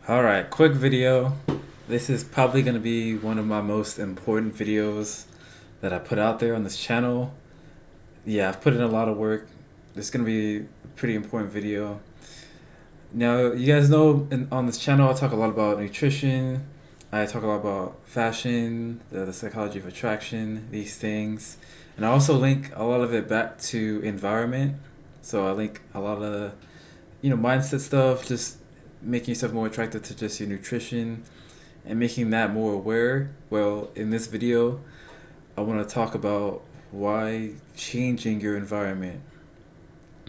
All right, quick video. This is probably going to be one of my most important videos that I put out there on this channel. Yeah, I've put in a lot of work. This is going to be a pretty important video. Now, you guys know on this channel, I talk a lot about nutrition. I talk a lot about fashion, the psychology of attraction, these things. And I also link a lot of it back to environment. So I link a lot of, mindset stuff, just making yourself more attracted to just your nutrition and making that more aware. Well, in this video, I want to talk about why changing your environment,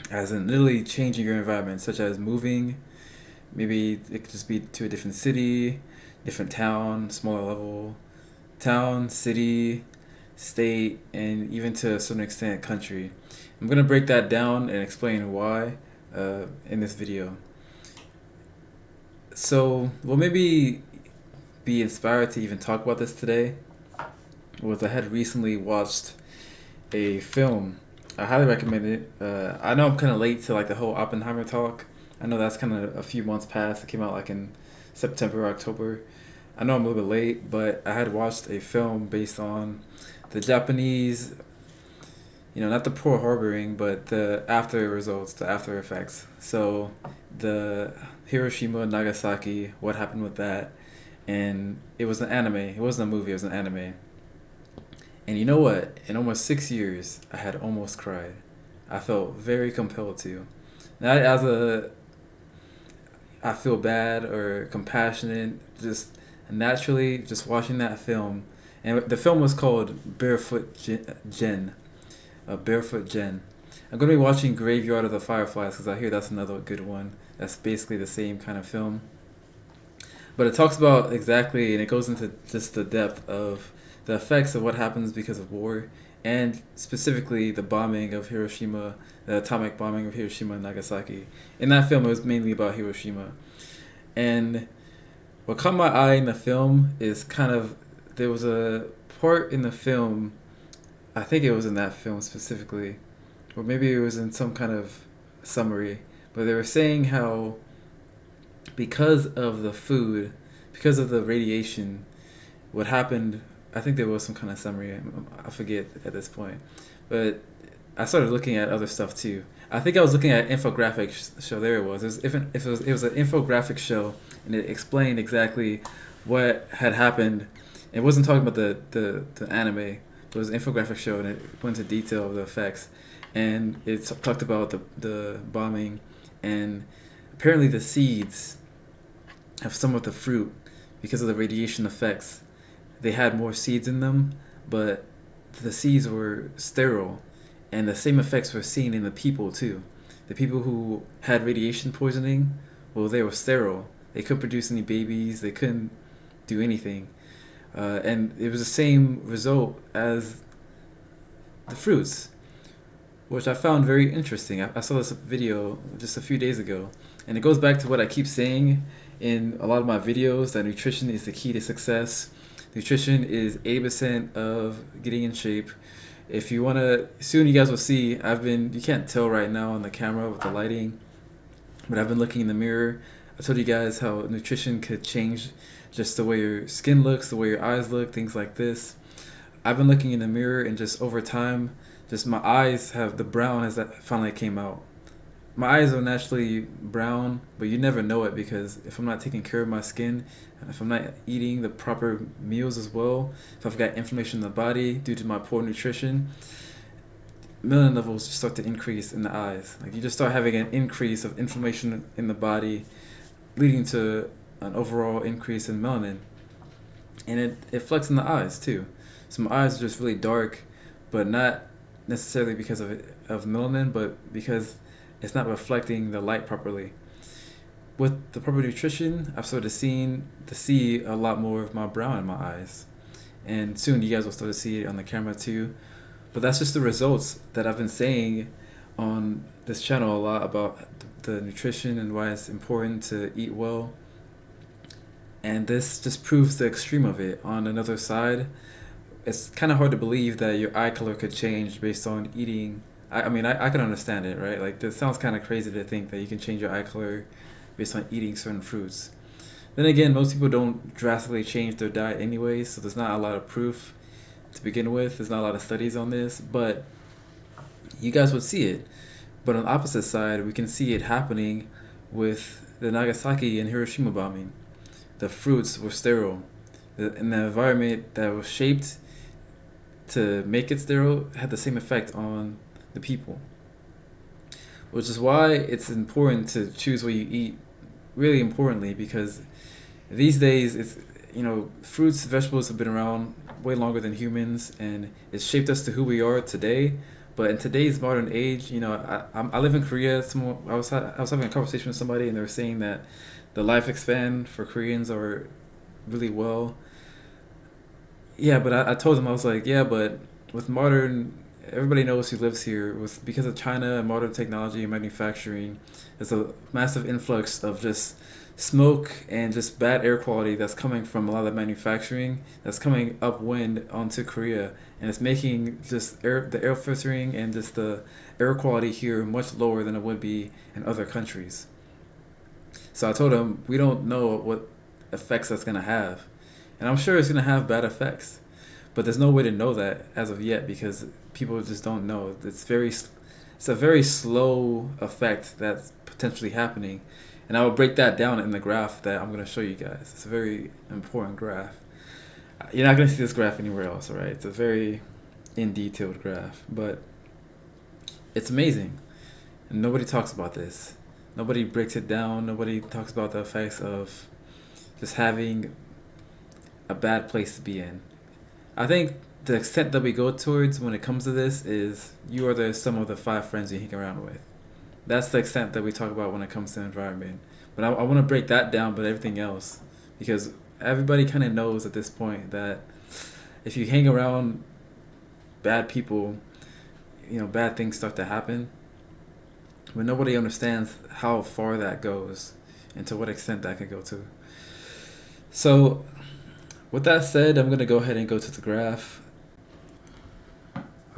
as in literally changing your environment, such as moving. Maybe it could just be to a different city, different town, smaller level, town, city, state, and even to a certain extent, country. I'm going to break that down and explain why in this video. So, what made me be inspired to even talk about this today was I had recently watched a film. I highly recommend it. I know I'm kind of late to like the whole Oppenheimer talk. I know that's kind of a few months past. It came out like in September, October. I know I'm a little bit late, but I had watched a film based on the Japanese, not the Pearl Harboring, but the after results, the after effects. So the Hiroshima, Nagasaki, what happened with that. And it was an anime. It wasn't a movie, it was an anime. And you know what? In almost 6 years, I had almost cried. I felt very compelled to. Not as a, I feel bad or compassionate, just naturally, just watching that film. And the film was called Jen. Barefoot Jen. I'm going to be watching Graveyard of the Fireflies because I hear that's another good one. That's basically the same kind of film. But it talks about exactly, and it goes into just the depth of the effects of what happens because of war, and specifically the bombing of Hiroshima, the atomic bombing of Hiroshima and Nagasaki. In that film, it was mainly about Hiroshima. And what caught my eye in the film is there was a part in the film, I think it was in that film specifically, or maybe it was in some kind of summary, but they were saying how because of the food, because of the radiation, what happened, I think there was some kind of summary, I forget at this point, but I started looking at other stuff too. I think I was looking at an infographic show. There it was. It was an infographic show, and it explained exactly what had happened. It wasn't talking about the anime. It was an infographic show, and it went into detail of the effects, and it talked about the bombing, and apparently the seeds of some of the fruit, because of the radiation effects, they had more seeds in them, but the seeds were sterile, and the same effects were seen in the people too. The people who had radiation poisoning, well, they were sterile. They couldn't produce any babies. They couldn't do anything, and it was the same result as the fruits, which I found very interesting. I saw this video just a few days ago, and it goes back to what I keep saying in a lot of my videos, that nutrition is the key to success. Nutrition is 80% of getting in shape. If you want to, soon you guys will see, you can't tell right now on the camera with the lighting, but I've been looking in the mirror. I told you guys how nutrition could change just the way your skin looks, the way your eyes look, things like this. I've been looking in the mirror, and just over time, just my eyes have, the brown has that finally came out. My eyes are naturally brown, but you never know it, because if I'm not taking care of my skin, if I'm not eating the proper meals as well, if I've got inflammation in the body due to my poor nutrition, melanin levels just start to increase in the eyes. Like, you just start having an increase of inflammation in the body, leading to an overall increase in melanin. And it reflects in the eyes too. So my eyes are just really dark, but not necessarily because of melanin, but because it's not reflecting the light properly. With the proper nutrition, I've started to see a lot more of my brown in my eyes. And soon you guys will start to see it on the camera too. But that's just the results that I've been saying on this channel a lot about the nutrition and why it's important to eat well. And this just proves the extreme of it. On another side, it's kind of hard to believe that your eye color could change based on eating. I can understand it, right? Like, this sounds kind of crazy to think that you can change your eye color based on eating certain fruits. Then again, most people don't drastically change their diet anyway, so there's not a lot of proof to begin with. There's not a lot of studies on this, but you guys would see it. But on the opposite side, we can see it happening with the Nagasaki and Hiroshima bombing. The fruits were sterile. And the environment that was shaped to make it sterile had the same effect on the people. Which is why it's important to choose what you eat, really importantly, because these days it's, fruits, vegetables have been around way longer than humans, and it's shaped us to who we are today. But in today's modern age, I live in Korea. I was having a conversation with somebody, and they were saying that the life span for Koreans are really well. Yeah, but I told them, I was like, yeah, but with modern, everybody knows who lives here. With because of China and modern technology and manufacturing, there's a massive influx of just smoke and just bad air quality that's coming from a lot of manufacturing that's coming upwind onto Korea, and it's making just the air filtering and just the air quality here much lower than it would be in other countries. So I told him we don't know what effects that's gonna have, and I'm sure it's gonna have bad effects, but there's no way to know that as of yet because people just don't know. It's a very slow effect that's potentially happening, and I will break that down in the graph that I'm gonna show you guys. It's a very important graph. You're not gonna see this graph anywhere else, all right? It's a very in detailed graph, but it's amazing, and nobody talks about this. Nobody breaks it down. Nobody talks about the effects of just having a bad place to be in. I think the extent that we go towards when it comes to this is you are the sum of the five friends you hang around with. That's the extent that we talk about when it comes to the environment. But I want to break that down, but everything else, because everybody kind of knows at this point that if you hang around bad people, bad things start to happen. But nobody understands how far that goes and to what extent that could go to. So, with that said, I'm going to go ahead and go to the graph.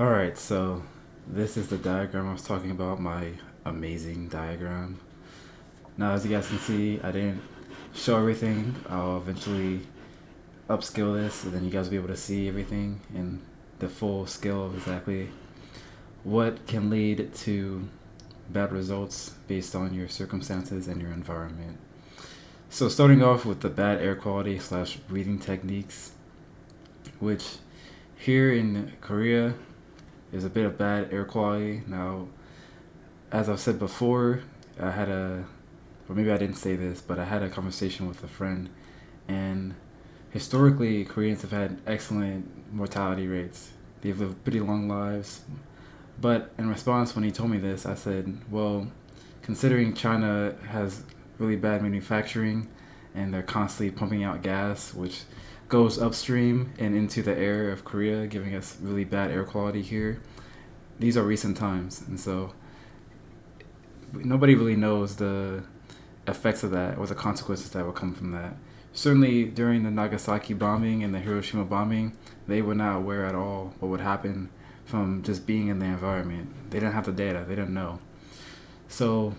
Alright, so this is the diagram I was talking about, my amazing diagram. Now, as you guys can see, I didn't show everything. I'll eventually upscale this, so then you guys will be able to see everything in the full scale of exactly what can lead to bad results based on your circumstances and your environment. So starting off with the bad air quality / breathing techniques, which here in Korea is a bit of bad air quality. Now, as I've said before, or maybe I didn't say this, but I had a conversation with a friend, and historically Koreans have had excellent mortality rates. They've lived pretty long lives. But in response, when he told me this, I said, well, considering China has really bad manufacturing and they're constantly pumping out gas, which goes upstream and into the air of Korea, giving us really bad air quality here, these are recent times. And so nobody really knows the effects of that or the consequences that will come from that. Certainly during the Nagasaki bombing and the Hiroshima bombing, they were not aware at all what would happen from just being in the environment. They didn't have the data. They didn't know. So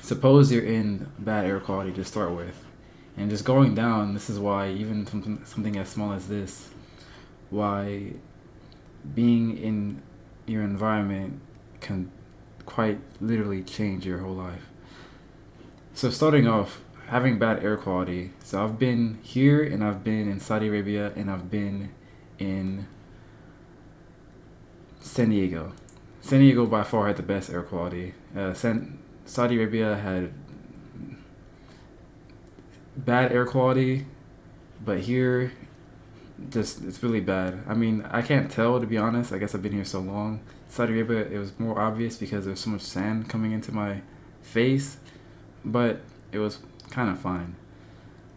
suppose you're in bad air quality to start with, and just going down, this is why even something as small as this, why being in your environment can quite literally change your whole life. So starting off, having bad air quality. So I've been here, and I've been in Saudi Arabia, and I've been in San Diego. San Diego by far had the best air quality. Saudi Arabia had bad air quality, but here, just it's really bad. I mean, I can't tell, to be honest. I guess I've been here so long. Saudi Arabia, it was more obvious because there's so much sand coming into my face, but it was kind of fine.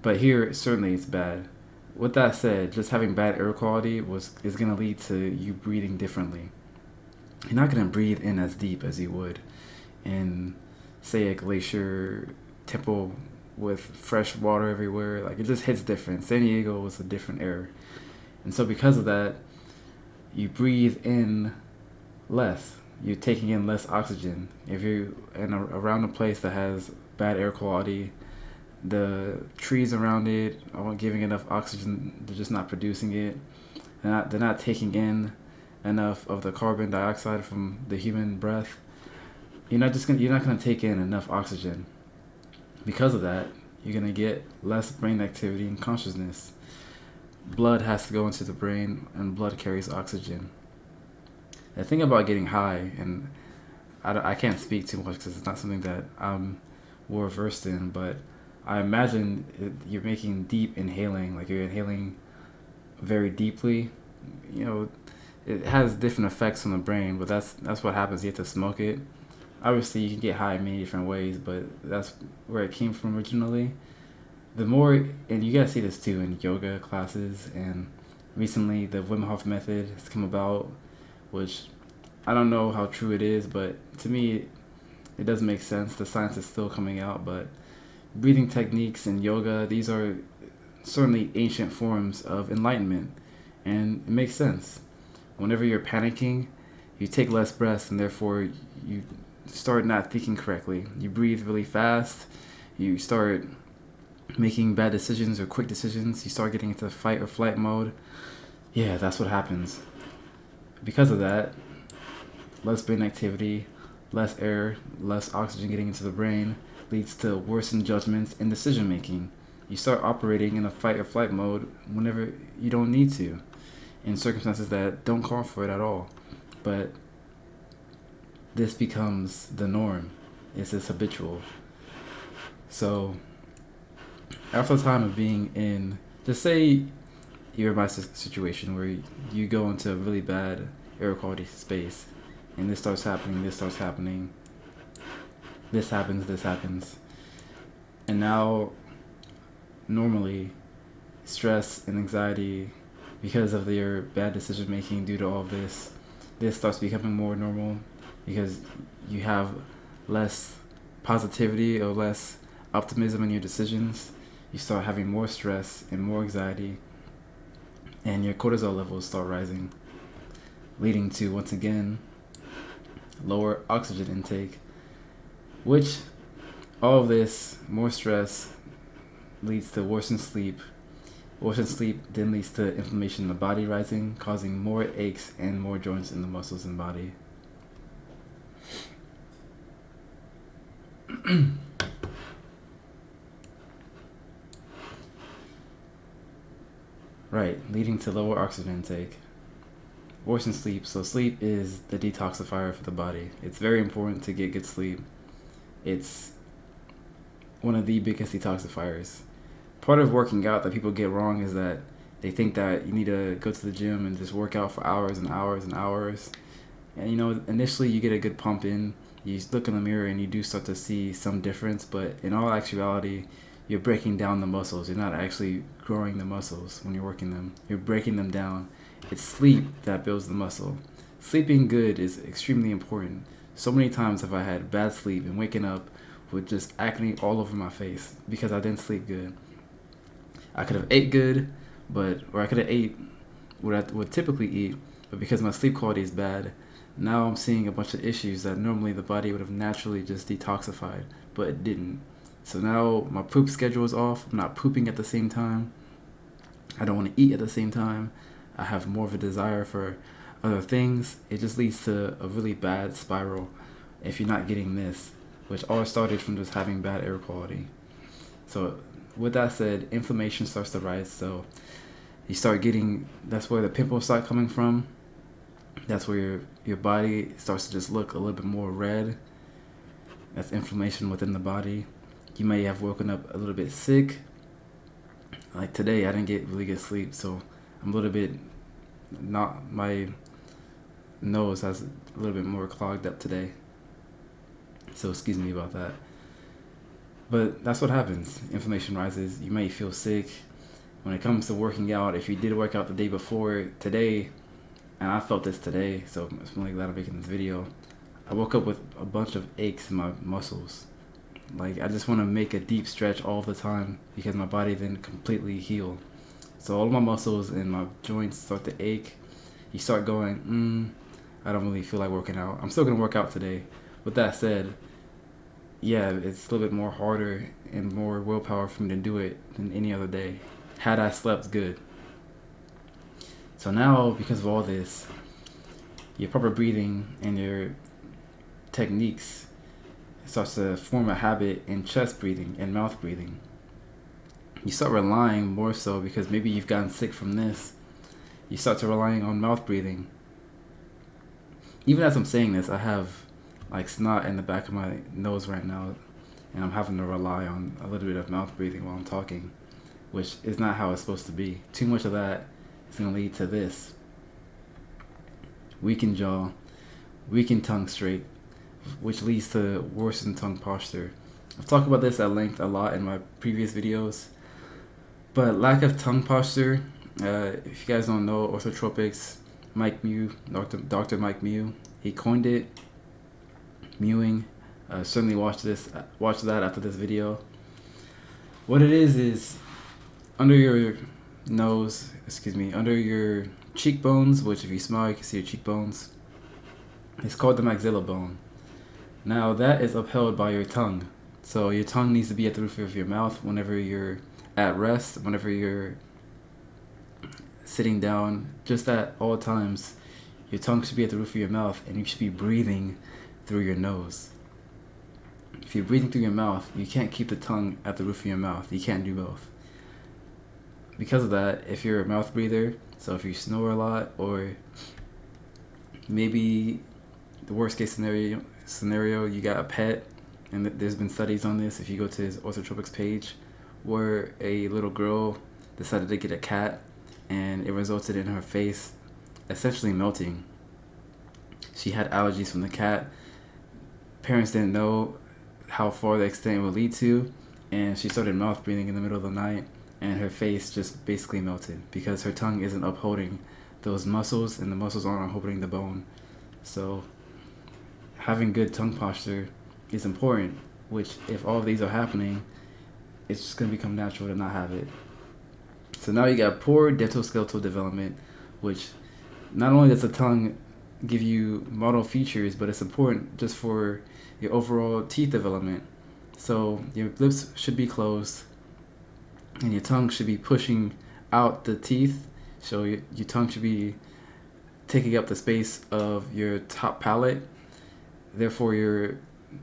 But here, certainly, it's bad. With that said, just having bad air quality is gonna lead to you breathing differently. You're not gonna breathe in as deep as you would in, say, a glacier temple with fresh water everywhere. Like, it just hits different. San Diego was a different air, and so because of that, you breathe in less. You're taking in less oxygen. If you're around a place that has bad air quality, The trees around it aren't giving enough oxygen. They're just not producing it. They're not taking in enough of the carbon dioxide from the human breath. You're not gonna take in enough oxygen. Because of that, you're gonna get less brain activity and consciousness. Blood has to go into the brain, and blood carries oxygen. The thing about getting high, and I can't speak too much because it's not something that I'm well versed in, but I imagine you're making deep inhaling, like you're inhaling very deeply. You know, it has different effects on the brain, but that's what happens. You have to smoke it. Obviously, you can get high in many different ways, but that's where it came from originally. The more, and you guys see this too in yoga classes, and recently the Wim Hof method has come about, which I don't know how true it is, but to me, it does make sense. The science is still coming out, but breathing techniques and yoga, these are certainly ancient forms of enlightenment, and it makes sense. Whenever you're panicking, you take less breaths, and therefore you start not thinking correctly. You breathe really fast, you start making bad decisions or quick decisions, you start getting into fight or flight mode. Yeah, that's what happens. Because of that, less brain activity, less air, less oxygen getting into the brain leads to worsened judgments and decision making. You start operating in a fight or flight mode whenever you don't need to, in circumstances that don't call for it at all. But this becomes the norm. It's just habitual. So after a time of being in, just say you're in my situation where you go into a really bad air quality space, and this starts happening, this happens, and now normally stress and anxiety because of your bad decision making due to all of this starts becoming more normal because you have less positivity or less optimism in your decisions. You start having more stress and more anxiety, and your cortisol levels start rising, leading to, once again, lower oxygen intake, which all of this, more stress, leads to worsened sleep. Worsened sleep then leads to inflammation in the body rising, causing more aches and more joints in the muscles and body. Right, leading to lower oxygen intake. Worsened sleep. So sleep is the detoxifier for the body. It's very important to get good sleep. It's one of the biggest detoxifiers. Part of working out that people get wrong is that they think that you need to go to the gym and just work out for hours and hours and hours. And initially you get a good pump in, you look in the mirror and you do start to see some difference, but in all actuality, you're breaking down the muscles. You're not actually growing the muscles when you're working them. You're breaking them down. It's sleep that builds the muscle. Sleeping good is extremely important. So many times have I had bad sleep and waking up with just acne all over my face because I didn't sleep good. I could have ate good, or I could have ate what I would typically eat, but because my sleep quality is bad, now I'm seeing a bunch of issues that normally the body would have naturally just detoxified, but it didn't. So now my poop schedule is off. I'm not pooping at the same time. I don't want to eat at the same time. I have more of a desire for other things. It just leads to a really bad spiral if you're not getting this, which all started from just having bad air quality. So with that said, inflammation starts to rise. So you start getting, that's where the pimples start coming from. That's where your body starts to just look a little bit more red. That's inflammation within the body. You may have woken up a little bit sick. Like today, I didn't get really good sleep, so I'm a little bit my nose has a little bit more clogged up today. So excuse me about that. But that's what happens. Inflammation rises. You may feel sick. When it comes to working out, if you did work out the day before, today, and I felt this today, so I'm really glad I'm making this video, I woke up with a bunch of aches in my muscles. Like, I just want to make a deep stretch all the time because my body didn't completely heal. So all of my muscles and my joints start to ache. You start going, I don't really feel like working out. I'm still going to work out today. With that said, yeah, it's a little bit more harder and more willpower for me to do it than any other day had I slept good. So now, because of all this, your proper breathing and your techniques starts to form a habit in chest breathing and mouth breathing. You start relying more so because maybe you've gotten sick from this. You start to relying on mouth breathing. Even as I'm saying this, I have like snot in the back of my nose right now, and I'm having to rely on a little bit of mouth breathing while I'm talking, which is not how it's supposed to be. Too much of that is going to lead to this: weakened jaw, weakened tongue straight, which leads to worsened tongue posture. I've talked about this at length a lot in my previous videos, but lack of tongue posture, if you guys don't know orthotropics, Mike Mew, Dr. Mike Mew, he coined it, mewing. Certainly watch that after this video. What it is under your nose, under your cheekbones, which if you smile you can see your cheekbones. It's called the maxilla bone. Now that is upheld by your tongue. So your tongue needs to be at the roof of your mouth whenever you're at rest, whenever you're sitting down, just at all times. Your tongue should be at the roof of your mouth and you should be breathing through your nose. If you're breathing through your mouth, you can't keep the tongue at the roof of your mouth. You can't do both. Because of that, if you're a mouth breather, so if you snore a lot, or maybe the worst case scenario, you got a pet, and there's been studies on this if you go to his orthotropics page, where a little girl decided to get a cat and it resulted in her face essentially melting. She had allergies from the cat. Parents didn't know how far the extent would lead to, and she started mouth breathing in the middle of the night, and her face just basically melted because her tongue isn't upholding those muscles, and the muscles aren't upholding the bone. So having good tongue posture is important, which if all of these are happening, it's just going to become natural to not have it. So now you got poor dental-skeletal development, which not only does the tongue give you model features, but it's important just for your overall teeth development. So your lips should be closed and your tongue should be pushing out the teeth. So your tongue should be taking up the space of your top palate. Therefore, your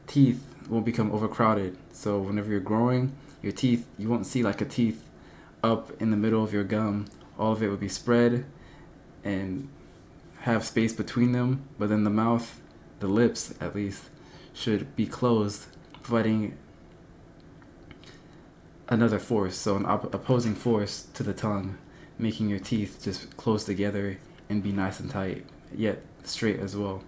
teeth won't become overcrowded. So whenever you're growing, your teeth, you won't see like a teeth up in the middle of your gum. All of it would be spread and have space between them. But then the mouth, the lips at least, should be closed, providing another force, so an opposing force to the tongue, making your teeth just close together and be nice and tight, yet straight as well.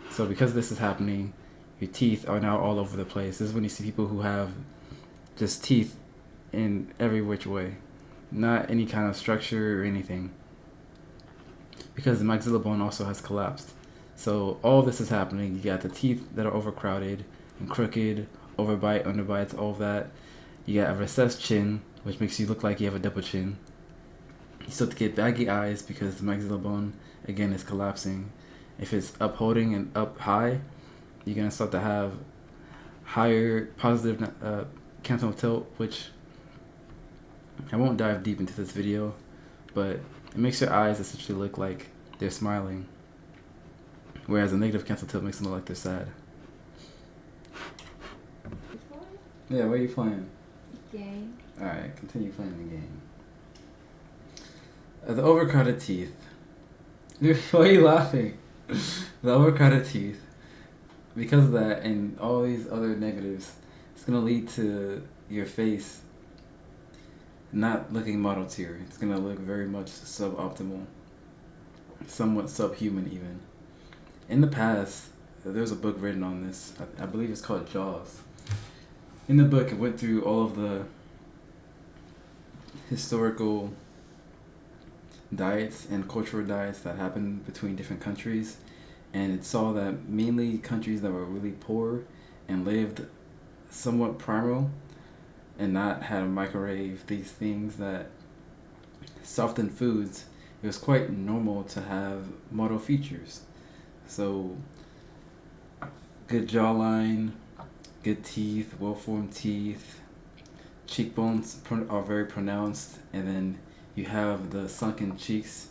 So because this is happening, your teeth are now all over the place. This is when you see people who have just teeth in every which way, not any kind of structure or anything, because the maxilla bone also has collapsed. So all this is happening. You got the teeth that are overcrowded and crooked, overbite, underbites, all of that. You got a recessed chin, which makes you look like you have a double chin. You start to get baggy eyes because the maxilla bone, again, is collapsing. If it's upholding and up high, you're going to start to have higher positive cantonal tilt, which I won't dive deep into this video, but it makes your eyes essentially look like they're smiling, whereas a negative cantonal tilt makes them look like they're sad. Yeah, what are you playing? Game. Alright, continue playing the game. The overcrowded teeth. Why are you laughing? The overcrowded teeth. Because of that and all these other negatives, it's going to lead to your face not looking model tier. It's going to look very much suboptimal. Somewhat subhuman even. In the past, there's a book written on this. I believe it's called Jaws. In the book, it went through all of the historical diets and cultural diets that happened between different countries, and it saw that mainly countries that were really poor and lived somewhat primal and not had a microwave, these things that softened foods, it was quite normal to have model features. So good jawline, good teeth, well-formed teeth, cheekbones are very pronounced, and then you have the sunken cheeks.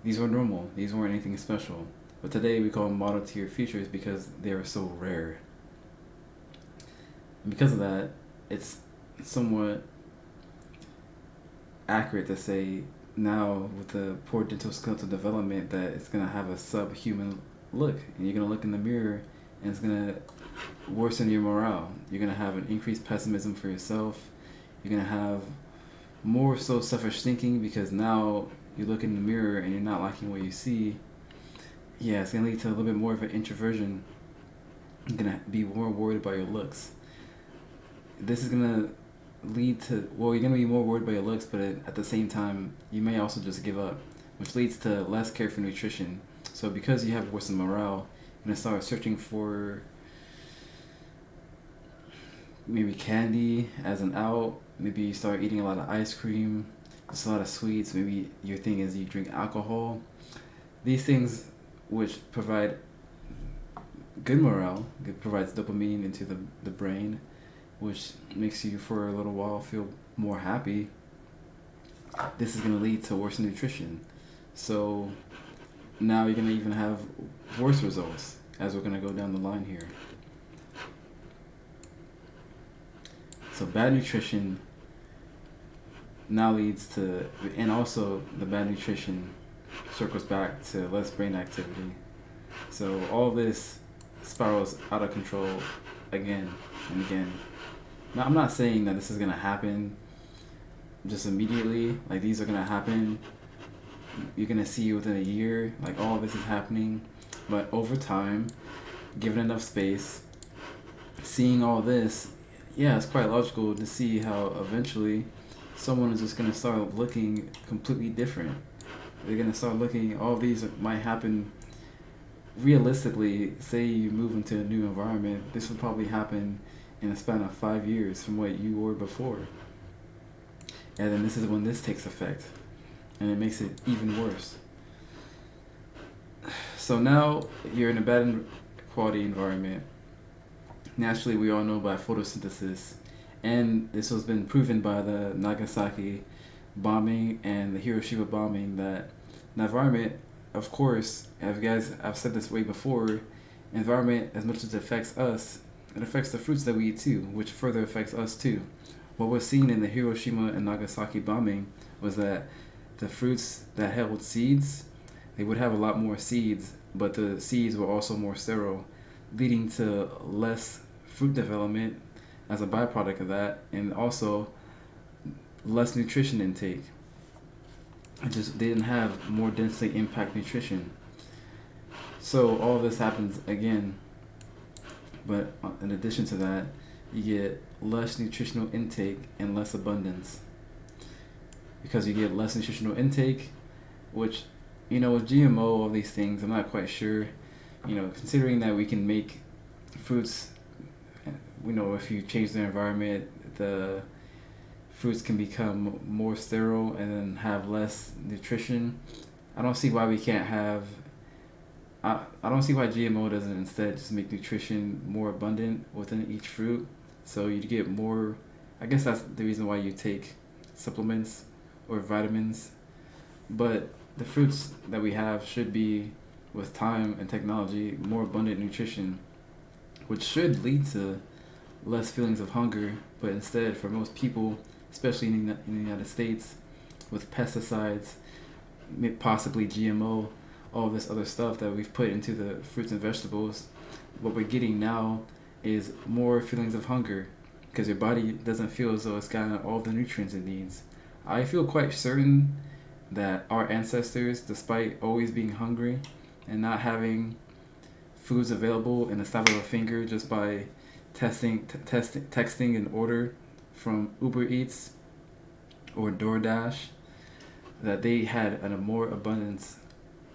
These were normal. These weren't anything special. But today we call them model tier features because they are so rare. And because of that, it's somewhat accurate to say now with the poor dental skeletal development that it's gonna have a subhuman look, and you're gonna look in the mirror and it's gonna worsen your morale. You're gonna have an increased pessimism for yourself. You're gonna have more so selfish thinking because now you look in the mirror and you're not liking what you see. Yeah, it's gonna lead to a little bit more of an introversion. You're gonna be more worried about your looks. This is gonna lead to, well, you're gonna be more worried about your looks, but at the same time, you may also just give up, which leads to less care for nutrition. So because you have worsened morale, you're gonna start searching for maybe candy as an out. Maybe you start eating a lot of ice cream, just a lot of sweets. Maybe your thing is you drink alcohol. These things, which provide good morale, it provides dopamine into the brain, which makes you for a little while feel more happy. This is going to lead to worse nutrition. So now you're going to even have worse results as we're going to go down the line here. So bad nutrition now leads to, and also the bad nutrition circles back to less brain activity. So all this spirals out of control again and again. Now, I'm not saying that this is going to happen just immediately. Like, these are going to happen. You're going to see within a year, like, all this is happening. But over time, given enough space, seeing all this, yeah, it's quite logical to see how eventually someone is just going to start looking completely different. They're going to start looking, all these might happen realistically. Say you move into a new environment, this would probably happen in a span of 5 years from what you were before. And then this is when this takes effect, and it makes it even worse. So now you're in a bad quality environment. Naturally, we all know by photosynthesis, and this has been proven by the Nagasaki bombing and the Hiroshima bombing, that the environment, of course, I've said this way before, environment, as much as it affects us, it affects the fruits that we eat too, which further affects us too. What was seen in the Hiroshima and Nagasaki bombing was that the fruits that held seeds, they would have a lot more seeds, but the seeds were also more sterile, leading to less fruit development as a byproduct of that, and also less nutrition intake. It just didn't have more densely impact nutrition. So all this happens again, but in addition to that, you get less nutritional intake and less abundance. Because you get less nutritional intake, which, with GMO, all these things, I'm not quite sure, considering that we can make fruits, if you change the environment, the fruits can become more sterile and then have less nutrition. I don't see why we can't have, I don't see why GMO doesn't instead just make nutrition more abundant within each fruit. So you get more, I guess that's the reason why you take supplements or vitamins. But the fruits that we have should be, with time and technology, more abundant nutrition, which should lead to less feelings of hunger. But instead, for most people, especially in the United States, with pesticides, possibly GMO, all this other stuff that we've put into the fruits and vegetables, what we're getting now is more feelings of hunger because your body doesn't feel as though it's gotten all the nutrients it needs. I feel quite certain that our ancestors, despite always being hungry and not having foods available in the snap of a finger just by texting an order from Uber Eats or DoorDash, that they had a more abundance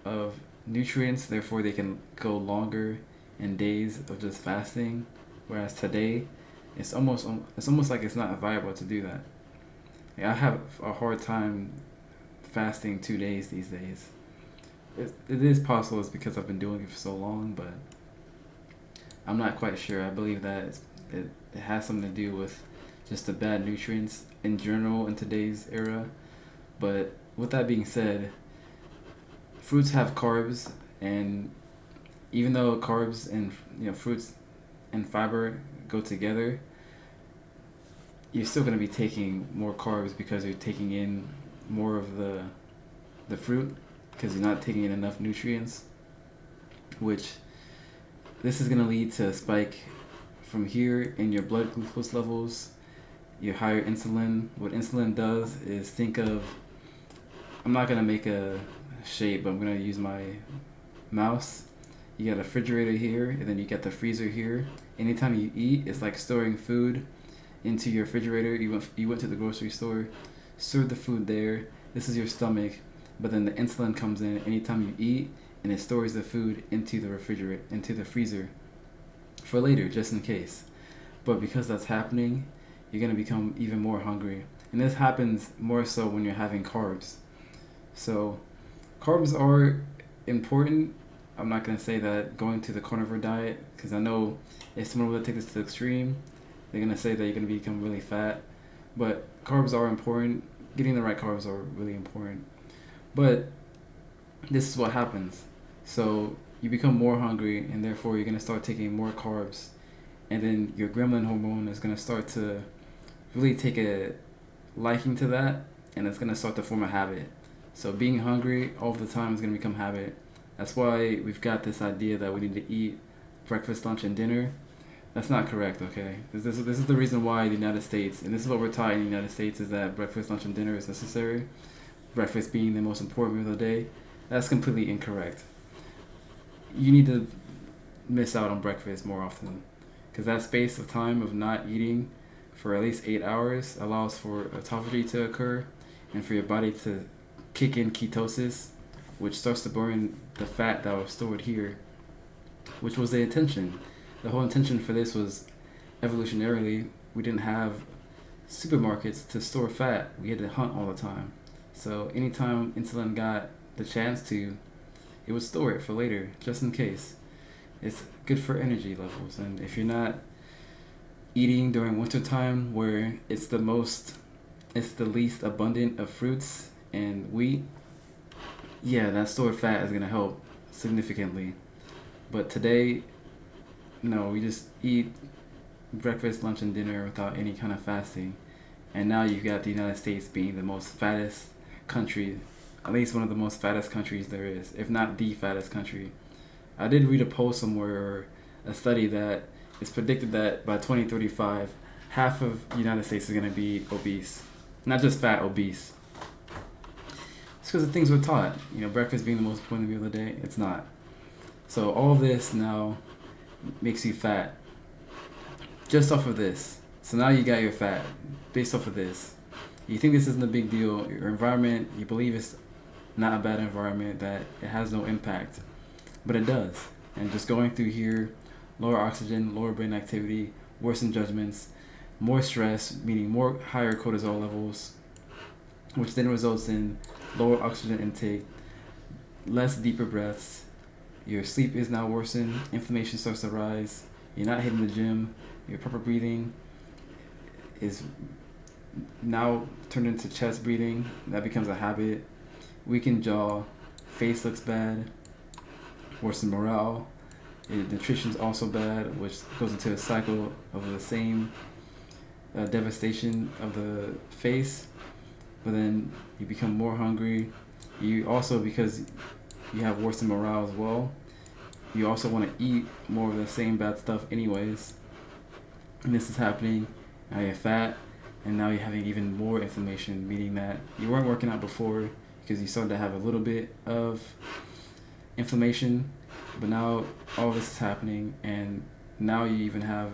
of nutrients, therefore they can go longer in days of just fasting, whereas today it's almost like it's not viable to do that. I have a hard time fasting 2 days these days. It is possible it's because I've been doing it for so long, but I'm not quite sure. I believe that it has something to do with just the bad nutrients in general in today's era. But with that being said, fruits have carbs, and even though carbs and fruits and fiber go together, you're still going to be taking more carbs because you're taking in more of the fruit because you're not taking in enough nutrients, which this is going to lead to a spike from here in your blood glucose levels, your higher insulin. What insulin does is think of, I'm not going to make a shape, but I'm going to use my mouse. You got a refrigerator here, and then you got the freezer here. Anytime you eat, it's like storing food into your refrigerator. You went to the grocery store, stored the food there. This is your stomach, but then the insulin comes in anytime you eat, and it stores the food into the refrigerator, into the freezer, for later, just in case. But because that's happening, you're gonna become even more hungry, and this happens more so when you're having carbs. So, carbs are important. I'm not gonna say that going to the carnivore diet, because I know if someone were to take this to the extreme, they're gonna say that you're gonna become really fat. But carbs are important. Getting the right carbs are really important. But this is what happens. So you become more hungry, and therefore you're gonna start taking more carbs, and then your gremlin hormone is gonna start to really take a liking to that, and it's gonna start to form a habit. So being hungry all the time is gonna become habit. That's why we've got this idea that we need to eat breakfast, lunch, and dinner. That's not correct, okay? This is the reason why the United States, and this is what we're taught in the United States, is that breakfast, lunch, and dinner is necessary. Breakfast being the most important meal of the day. That's completely incorrect. You need to miss out on breakfast more often, because that space of time of not eating for at least 8 hours allows for autophagy to occur and for your body to kick in ketosis, which starts to burn the fat that was stored here, which was the intention. The whole intention for this was, evolutionarily, we didn't have supermarkets to store fat. We had to hunt all the time. So anytime insulin got the chance to, it would store it for later, just in case. It's good for energy levels. And if you're not eating during wintertime, where it's the least abundant of fruits and wheat, yeah, that stored fat is going to help significantly. But today, no, we just eat breakfast, lunch, and dinner without any kind of fasting. And now you've got the United States being the most fattest country, at least one of the most fattest countries there is, if not the fattest country. I did read a poll somewhere, or a study, that it's predicted that by 2035, half of the United States is going to be obese. Not just fat, obese. It's because the things we're taught. Breakfast being the most important meal of the day, it's not. So all this now makes you fat just off of this. So now you got your fat based off of this. You think this isn't a big deal. Your environment, you believe it's not a bad environment, that it has no impact. But it does. And just going through here, lower oxygen, lower brain activity, worsened judgments, more stress, meaning more higher cortisol levels, which then results in lower oxygen intake, less deeper breaths. Your sleep is now worsened, inflammation starts to rise, you're not hitting the gym, your proper breathing is now turned into chest breathing, that becomes a habit, weakened jaw, face looks bad, worsened morale, nutrition's also bad, which goes into a cycle of the same devastation of the face, but then you become more hungry. You also, because you have worsened morale as well, you also want to eat more of the same bad stuff anyways. And this is happening. Now you're fat, and now you're having even more inflammation, meaning that you weren't working out before because you started to have a little bit of inflammation, but now all this is happening, and now you even have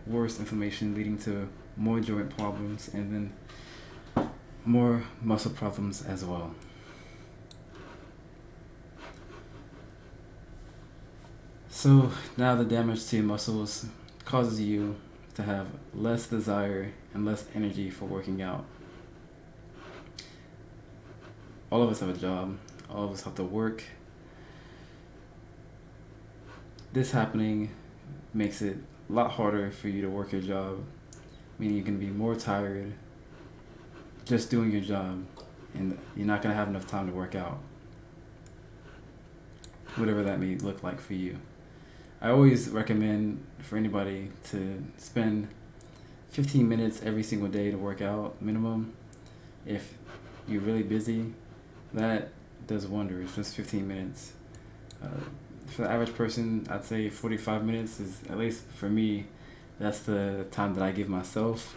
worse inflammation leading to more joint problems and then more muscle problems as well. So now the damage to your muscles causes you to have less desire and less energy for working out. All of us have a job. All of us have to work. This happening makes it a lot harder for you to work your job, meaning you're going to be more tired just doing your job, and you're not going to have enough time to work out, whatever that may look like for you. I always recommend for anybody to spend 15 minutes every single day to work out, minimum. If you're really busy, that does wonders, just 15 minutes. For the average person, I'd say 45 minutes is, at least for me, that's the time that I give myself,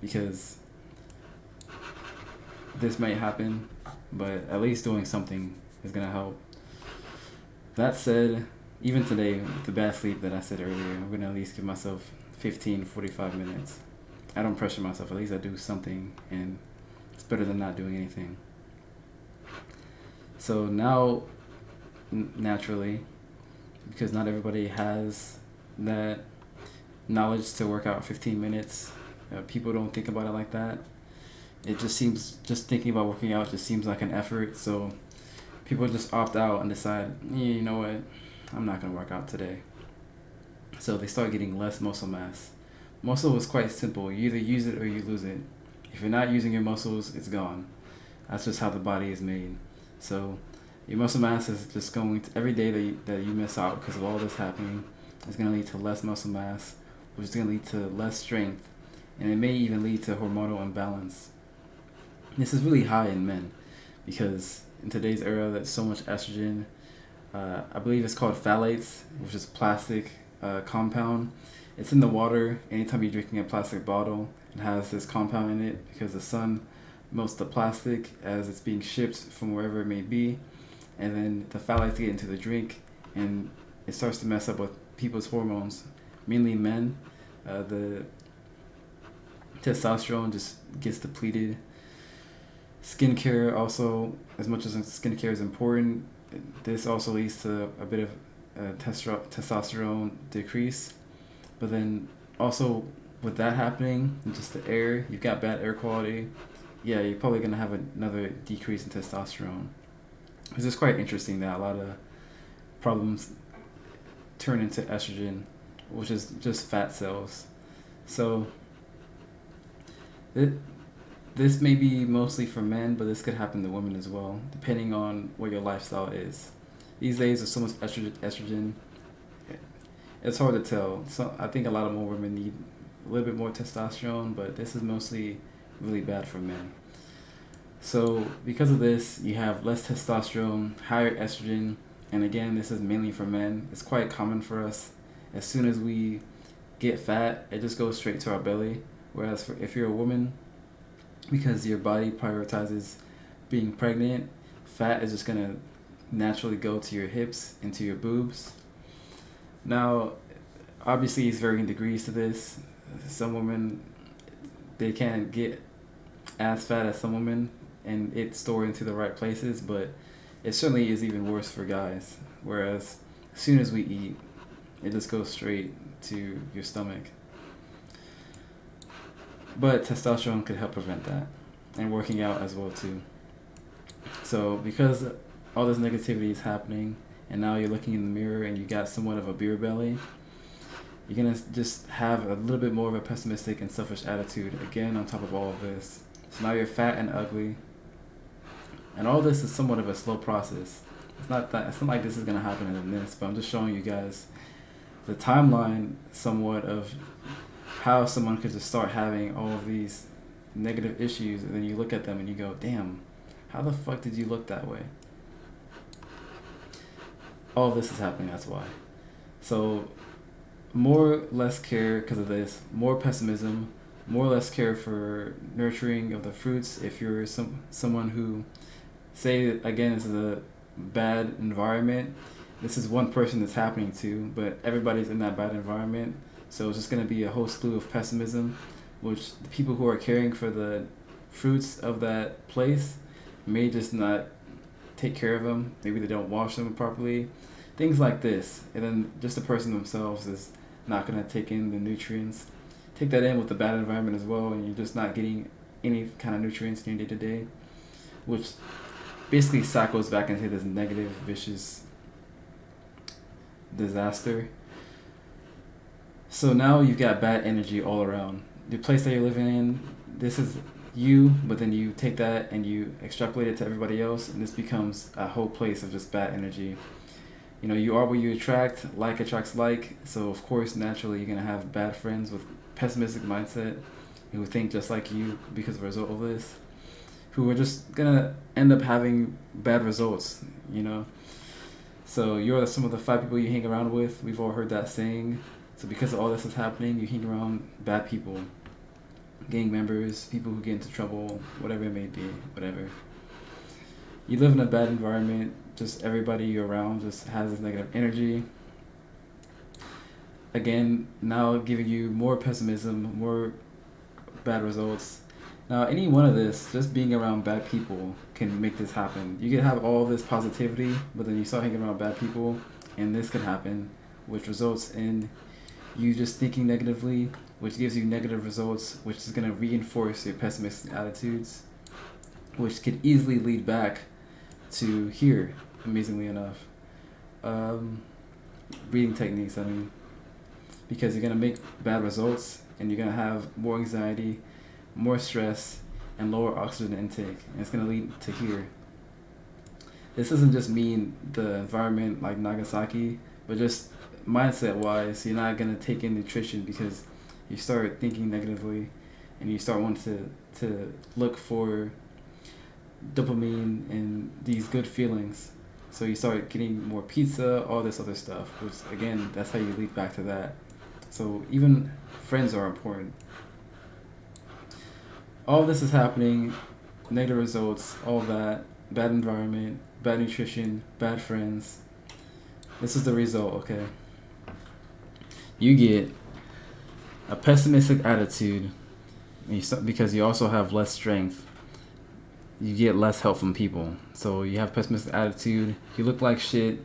because this might happen, but at least doing something is going to help. That said, even today, with the bad sleep that I said earlier, I'm going to at least give myself 45 minutes. I don't pressure myself, at least I do something, and it's better than not doing anything. So now, naturally, because not everybody has that knowledge to work out 15 minutes, people don't think about it like that. It just seems, just thinking about working out just seems like an effort, so people just opt out and decide, you know what, I'm not going to work out today. So they start getting less muscle mass. Muscle is quite simple. You either use it or you lose it. If you're not using your muscles, it's gone. That's just how the body is made. So your muscle mass is just going to, every day that you miss out because of all this happening, is going to lead to less muscle mass, which is going to lead to less strength, and it may even lead to hormonal imbalance. This is really high in men because in today's era, there's so much estrogen. I believe it's called phthalates, which is plastic compound. It's in the water. Anytime you're drinking a plastic bottle, it has this compound in it because the sun melts the plastic as it's being shipped from wherever it may be, and then the phthalates get into the drink, and it starts to mess up with people's hormones, mainly men. The testosterone just gets depleted. Skincare also, as much as skincare is important, this also leads to a bit of testosterone decrease. But then also with that happening, just the air, you've got bad air quality, yeah, you're probably going to have another decrease in testosterone. It's just quite interesting that a lot of problems turn into estrogen, which is just fat cells. So this may be mostly for men, but this could happen to women as well, depending on what your lifestyle is. These days, there's so much estrogen. It's hard to tell. So I think a lot of more women need a little bit more testosterone, but this is mostly really bad for men. So because of this, you have less testosterone, higher estrogen, and again, this is mainly for men. It's quite common for us. As soon as we get fat, it just goes straight to our belly. Whereas if you're a woman, because your body prioritizes being pregnant, fat is just going to naturally go to your hips and to your boobs. Now, obviously, it's varying degrees to this. Some women, they can't get as fat as some women, and it's stored into the right places, but it certainly is even worse for guys. Whereas, as soon as we eat, it just goes straight to your stomach. But testosterone could help prevent that, and working out as well too. So because all this negativity is happening, and now you're looking in the mirror and you got somewhat of a beer belly, you're gonna just have a little bit more of a pessimistic and selfish attitude again on top of all of this. So now you're fat and ugly, and all this is somewhat of a slow process. It's not like this is gonna happen in this, but I'm just showing you guys the timeline somewhat of how someone could just start having all of these negative issues, and then you look at them and you go, damn, how the fuck did you look that way? All of this is happening, that's why. So more less care because of this, more pessimism, more less care for nurturing of the fruits. If you're someone who, say again, this is a bad environment, this is one person that's happening to, but everybody's in that bad environment. So it's just going to be a whole slew of pessimism, which the people who are caring for the fruits of that place may just not take care of them. Maybe they don't wash them properly. Things like this. And then just the person themselves is not going to take in the nutrients. Take that in with the bad environment as well, and you're just not getting any kind of nutrients in your day-to-day, which basically cycles back into this negative, vicious disaster. So now you've got bad energy all around. The place that you're living in, this is you, but then you take that and you extrapolate it to everybody else, and this becomes a whole place of just bad energy. You know, you are what you attract. Like attracts like. So of course, naturally, you're gonna have bad friends with pessimistic mindset, who think just like you because of a result of this, who are just gonna end up having bad results. You know. So you're some of the 5 people you hang around with. We've all heard that saying. So because of all this is happening, you hang around bad people, gang members, people who get into trouble, whatever it may be, whatever. You live in a bad environment, just everybody you're around just has this negative energy. Again, now giving you more pessimism, more bad results. Now, any one of this, just being around bad people can make this happen. You can have all this positivity, but then you start hanging around bad people, and this could happen, which results in you just thinking negatively, which gives you negative results, which is going to reinforce your pessimistic attitudes, which could easily lead back to here, amazingly enough. Breathing techniques, I mean, because you're going to make bad results, and you're going to have more anxiety, more stress, and lower oxygen intake, and it's going to lead to here. This doesn't just mean the environment like Nagasaki, but just mindset wise, you're not going to take in nutrition because you start thinking negatively, and you start wanting to look for dopamine and these good feelings. So you start getting more pizza, all this other stuff, which again, that's how you lead back to that. So even friends are important. All this is happening, negative results, all that, bad environment, bad nutrition, bad friends. This is the result, okay? You get a pessimistic attitude because you also have less strength. You get less help from people. So you have pessimistic attitude, you look like shit.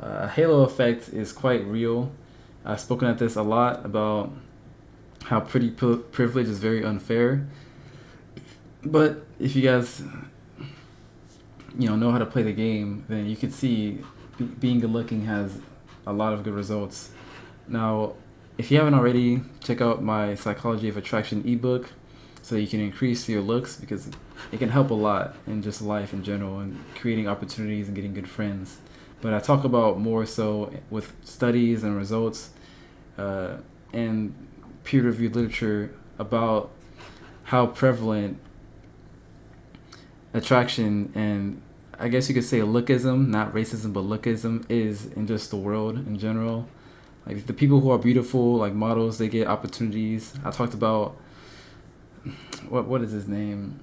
Halo effect is quite real. I've spoken at this a lot about how pretty privilege is very unfair. But if you guys, know how to play the game, then you could see being good looking has a lot of good results. Now, if you haven't already, check out my Psychology of Attraction ebook so you can increase your looks, because it can help a lot in just life in general and creating opportunities and getting good friends. But I talk about more so with studies and results and peer-reviewed literature about how prevalent attraction and, I guess you could say, lookism, not racism, but lookism is in just the world in general. Like the people who are beautiful, like models, they get opportunities. I talked about what is his name?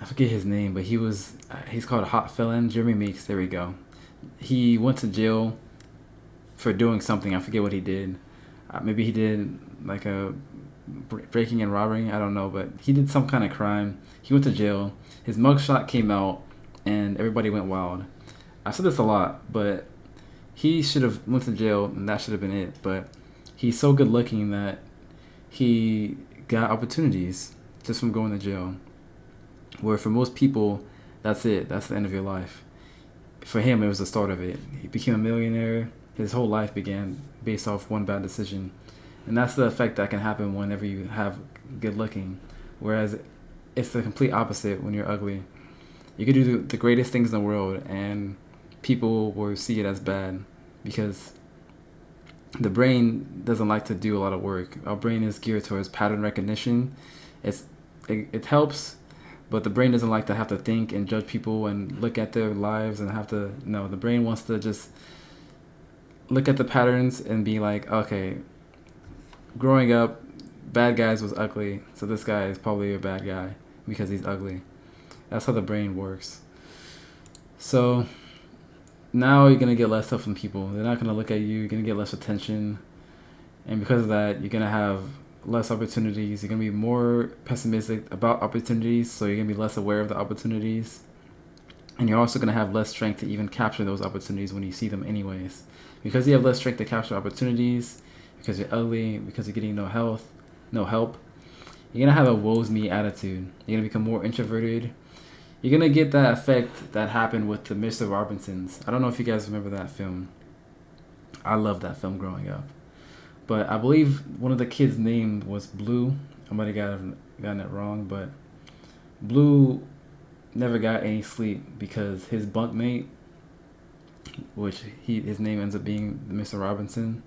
I forget his name, but he's called a hot felon. Jeremy Meeks, there we go. He went to jail for doing something. I forget what he did. Maybe he did like a breaking and robbing. I don't know, but he did some kind of crime. He went to jail. His mugshot came out, and everybody went wild. I said this a lot, but he should have went to jail, and that should have been it. But he's so good looking that he got opportunities just from going to jail. Where for most people, that's it. That's the end of your life. For him, it was the start of it. He became a millionaire. His whole life began based off one bad decision. And that's the effect that can happen whenever you have good looking. Whereas it's the complete opposite when you're ugly. You could do the greatest things in the world and people will see it as bad because the brain doesn't like to do a lot of work. Our brain is geared towards pattern recognition. It helps, but the brain doesn't like to have to think and judge people and look at their lives and have to... No, the brain wants to just look at the patterns and be like, okay, growing up, bad guys was ugly, so this guy is probably a bad guy because he's ugly. That's how the brain works. So now you're going to get less help from people. They're not going to look at you. You're going to get less attention. And because of that, you're going to have less opportunities. You're going to be more pessimistic about opportunities, so you're going to be less aware of the opportunities. And you're also going to have less strength to even capture those opportunities when you see them anyways. Because you have less strength to capture opportunities, because you're ugly, because you're getting no help, you're going to have a woe's me attitude. You're going to become more introverted. You're going to get that effect that happened with the Mr. Robinsons. I don't know if you guys remember that film. I loved that film growing up. But I believe one of the kids' name was Blue. I might have gotten it wrong, but Blue never got any sleep because his bunkmate, which his name ends up being Mr. Robinson.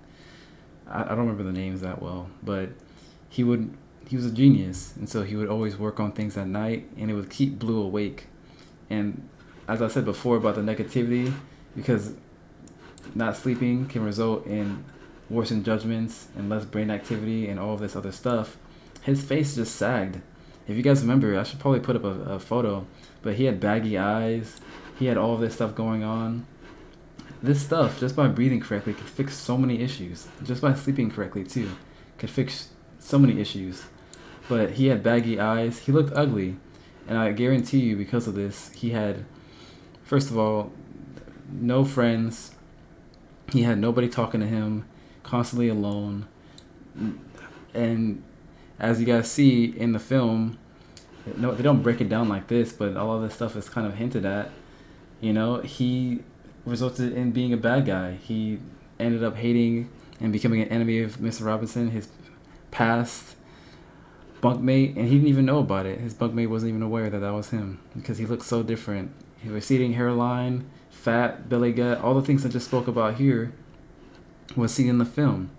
I don't remember the names that well, but he would he was a genius, and so he would always work on things at night, and it would keep Blue awake. And as I said before about the negativity, because not sleeping can result in worsened judgments and less brain activity and all of this other stuff. His face just sagged. If you guys remember, I should probably put up a photo, but he had baggy eyes. He had all of this stuff going on. This stuff, just by breathing correctly, could fix so many issues. Just by sleeping correctly, too, could fix so many issues. But he had baggy eyes. He looked ugly. And I guarantee you, because of this, he had, first of all, no friends. He had nobody talking to him, constantly alone. And as you guys see in the film, no, they don't break it down like this, but all of this stuff is kind of hinted at. He resulted in being a bad guy. He ended up hating and becoming an enemy of Mr. Robinson, his past bunkmate, and he didn't even know about it. His bunkmate wasn't even aware that was him because he looked so different. His receding hairline, fat, belly gut, all the things I just spoke about here was seen in the film.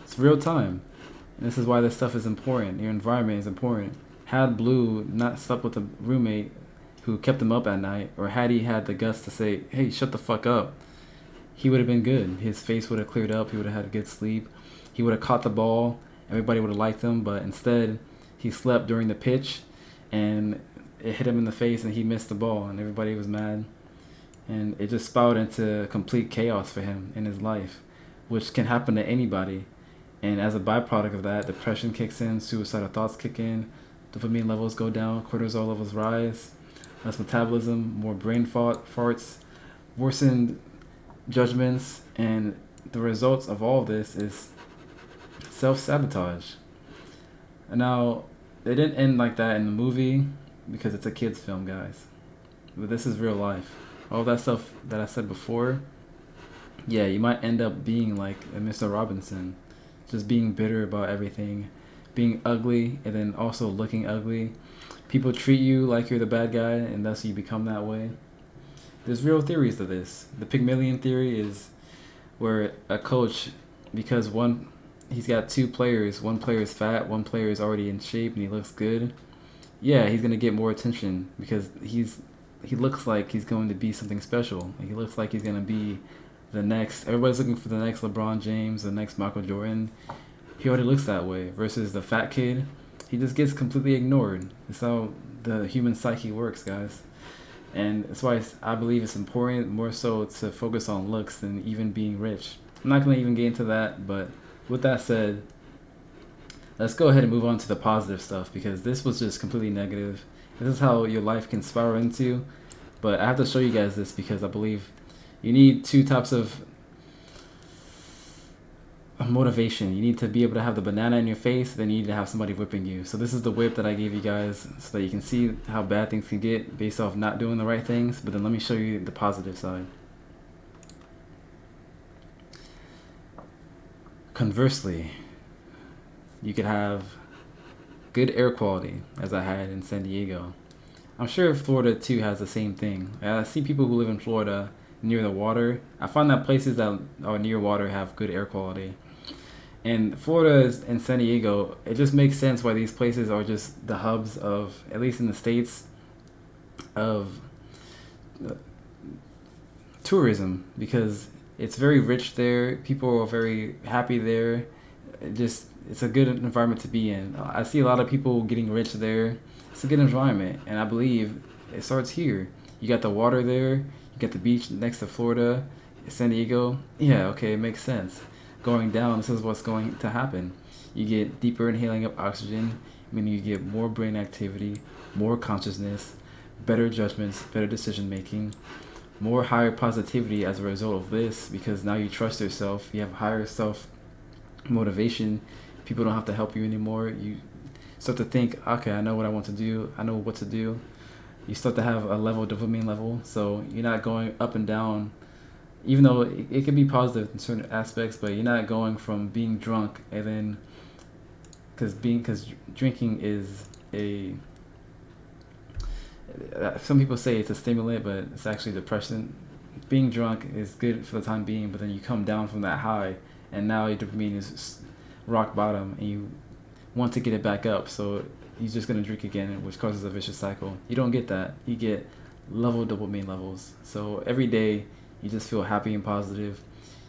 It's real time. And this is why this stuff is important. Your environment is important. Had Blue not slept with a roommate who kept him up at night, or had he had the guts to say, hey, shut the fuck up, he would have been good. His face would have cleared up. He would have had a good sleep. He would have caught the ball. Everybody would have liked him, but instead he slept during the pitch and it hit him in the face and he missed the ball and everybody was mad. And it just spiraled into complete chaos for him in his life, which can happen to anybody. And as a byproduct of that, depression kicks in, suicidal thoughts kick in, dopamine levels go down, cortisol levels rise, less metabolism, more brain farts, worsened judgments, and the results of all of this is self-sabotage. And now, they didn't end like that in the movie because it's a kid's film, guys. But this is real life. All that stuff that I said before, yeah, you might end up being like a Mr. Robinson, just being bitter about everything, being ugly, and then also looking ugly. People treat you like you're the bad guy, and thus you become that way. There's real theories to this. The Pygmalion theory is where a coach, because he's got two players, one player is fat, one player is already in shape, and he looks good. Yeah, he's gonna get more attention because he looks like he's going to be something special. He looks like he's gonna be the next. Everybody's looking for the next LeBron James, the next Michael Jordan. He already looks that way. Versus the fat kid, he just gets completely ignored. That's how the human psyche works, guys. And that's why I believe it's important more so to focus on looks than even being rich. I'm not gonna even get into that, but with that said, let's go ahead and move on to the positive stuff because this was just completely negative. This is how your life can spiral into. But I have to show you guys this because I believe you need two types of motivation. You need to be able to have the banana in your face, then you need to have somebody whipping you. So this is the whip that I gave you guys so that you can see how bad things can get based off not doing the right things. But then let me show you the positive side. Conversely, you could have good air quality as I had in San Diego. I'm sure Florida too has the same thing. I see people who live in Florida near the water. I find that places that are near water have good air quality. And Florida and San Diego, it just makes sense why these places are just the hubs of, at least in the States, of tourism, because it's very rich there. People are very happy there. It's a good environment to be in. I see a lot of people getting rich there. It's a good environment, and I believe it starts here. You got the water there. You got the beach next to Florida, San Diego. Yeah, okay, it makes sense. Going down, this is what's going to happen. You get deeper inhaling of oxygen, meaning you get more brain activity, more consciousness, better judgments, better decision making, more higher positivity as a result of this, because now you trust yourself. You have higher self motivation. People don't have to help you anymore. You start to think, okay, I know what I want to do. I know what to do. You start to have a level, dopamine level, so you're not going up and down. even though it can be positive in certain aspects, but you're not going from being drunk and then because drinking is a some people say it's a stimulant, but it's actually depressant. Being drunk is good for the time being, but then you come down from that high, and now your dopamine is rock bottom, and you want to get it back up. So you're just gonna drink again, which causes a vicious cycle. You don't get that. You get level dopamine levels. So every day you just feel happy and positive.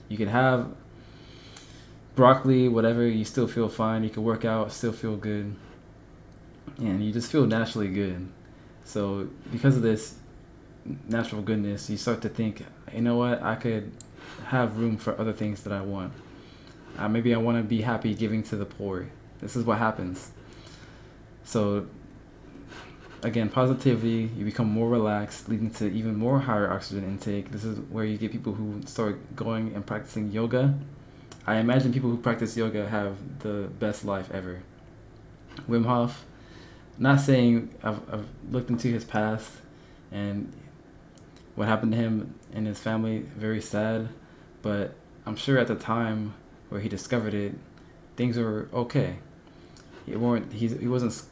You can have broccoli, whatever, you still feel fine. You can work out, still feel good, and you just feel naturally good. So because of this natural goodness, you start to think, you know what, I could have room for other things that I want. Maybe I want to be happy giving to the poor. This is what happens. So again, positivity, you become more relaxed, leading to even more higher oxygen intake. This is where you get people who start going and practicing yoga. I imagine people who practice yoga have the best life ever. Wim Hof, not saying I've looked into his past and what happened to him and his family, very sad, but I'm sure at the time where he discovered it, things were okay. He wasn't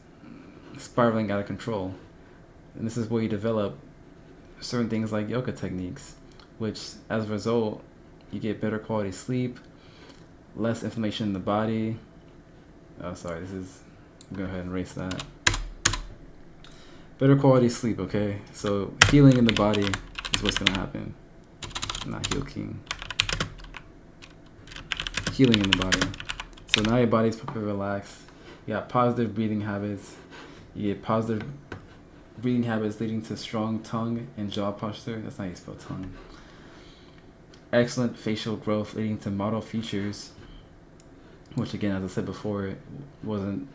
spiraling out of control. And this is where you develop certain things like yoga techniques, which as a result, you get better quality sleep, less inflammation in the body. Oh, sorry, go ahead and erase that. Better quality sleep, okay? So healing in the body is what's gonna happen. Not heal king. Healing in the body. So now your body's properly relaxed. You got positive breathing habits. You get positive breathing habits leading to strong tongue and jaw posture. That's not how you spell tongue. Excellent facial growth leading to model features, which again, as I said before, it wasn't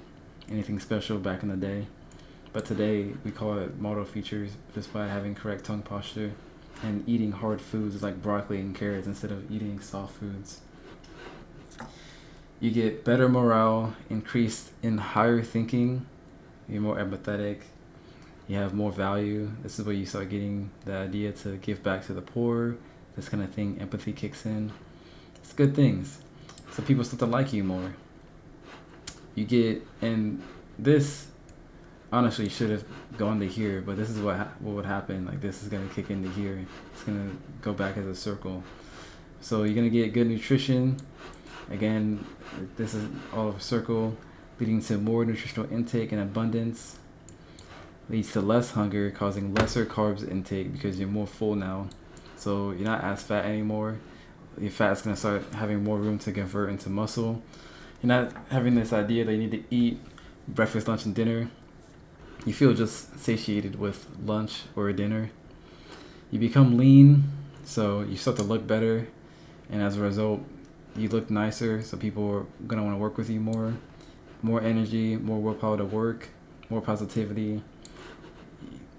anything special back in the day. But today, we call it model features just by having correct tongue posture and eating hard foods like broccoli and carrots instead of eating soft foods. You get better morale, increased in higher thinking, you're more empathetic, you have more value. This is where you start getting the idea to give back to the poor, this kind of thing, empathy kicks in. It's good things. So people start to like you more. You get, and this honestly should have gone to here, but this is what would happen. Like this is going to kick into here. It's going to go back as a circle. So you're going to get good nutrition. Again, this is all of a circle, leading to more nutritional intake and abundance. Leads to less hunger, causing lesser carbs intake because you're more full now. So you're not as fat anymore. Your fat's going to start having more room to convert into muscle. You're not having this idea that you need to eat breakfast, lunch, and dinner. You feel just satiated with lunch or dinner. You become lean, so you start to look better, and as a result, you look nicer, so people are going to want to work with you more. More energy, more willpower to work, more positivity,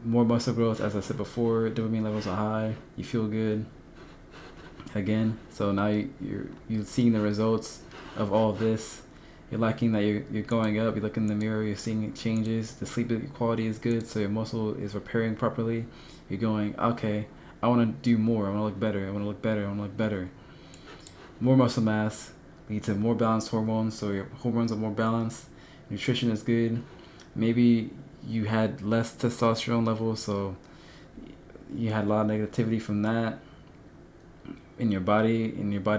more muscle growth. As I said before, dopamine levels are high. You feel good. Again, so now you're seeing the results of all of this. You're liking that you're going up. You look in the mirror, you're seeing changes. The sleep quality is good, so your muscle is repairing properly. You're going, okay, I want to do more. I want to look better. I want to look better. I want to look better. More muscle mass leads to more balanced hormones, so your hormones are more balanced. Nutrition is good. Maybe you had less testosterone levels, so you had a lot of negativity from that in your body